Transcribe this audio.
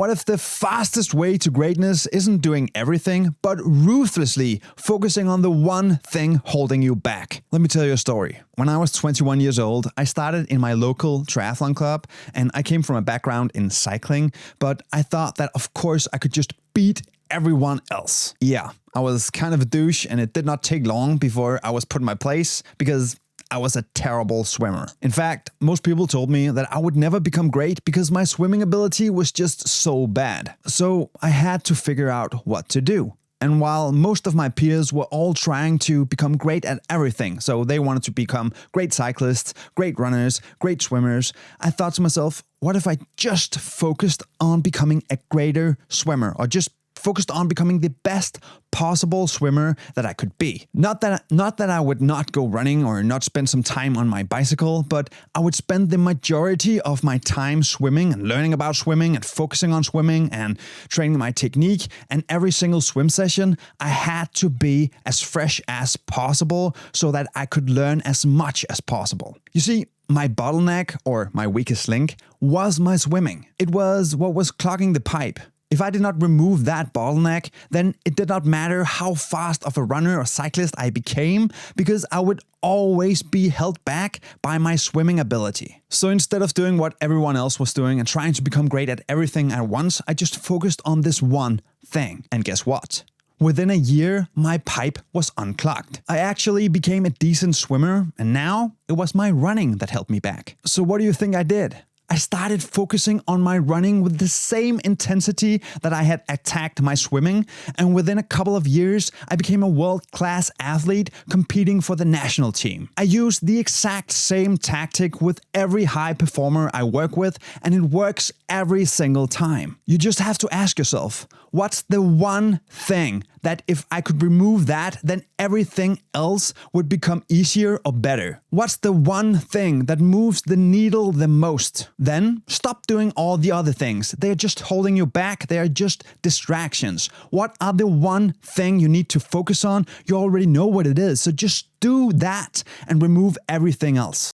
What if the fastest way to greatness isn't doing everything, but ruthlessly focusing on the one thing holding you back? Let me tell you a story. When I was 21 years old, I started in my local triathlon club, and I came from a background in cycling, but I thought that of course I could just beat everyone else. Yeah, I was kind of a douche, and it did not take long before I was put in my place because I was a terrible swimmer. In fact, most people told me that I would never become great because my swimming ability was just so bad. So I had to figure out what to do. And while most of my peers were all trying to become great at everything, so they wanted to become great cyclists, great runners, great swimmers, I thought to myself, what if I just focused on becoming a greater swimmer, or just focused on becoming the best possible swimmer that I could be. Not that I would not go running or not spend some time on my bicycle, but I would spend the majority of my time swimming and learning about swimming and focusing on swimming and training my technique. And every single swim session, I had to be as fresh as possible so that I could learn as much as possible. You see, my bottleneck, or my weakest link, was my swimming. It was what was clogging the pipe. If I did not remove that bottleneck, then it did not matter how fast of a runner or cyclist I became, because I would always be held back by my swimming ability. So instead of doing what everyone else was doing and trying to become great at everything at once, I just focused on this one thing. And guess what? Within a year, my pipe was unclogged. I actually became a decent swimmer, and now it was my running that held me back. So what do you think I did? I started focusing on my running with the same intensity that I had attacked my swimming, and within a couple of years, I became a world-class athlete competing for the national team. I used the exact same tactic with every high performer I work with, and it works every single time. You just have to ask yourself, what's the one thing that if I could remove that, then everything else would become easier or better? What's the one thing that moves the needle the most? Then stop doing all the other things. They are just holding you back. They are just distractions. What are the one thing you need to focus on? You already know what it is. So just do that and remove everything else.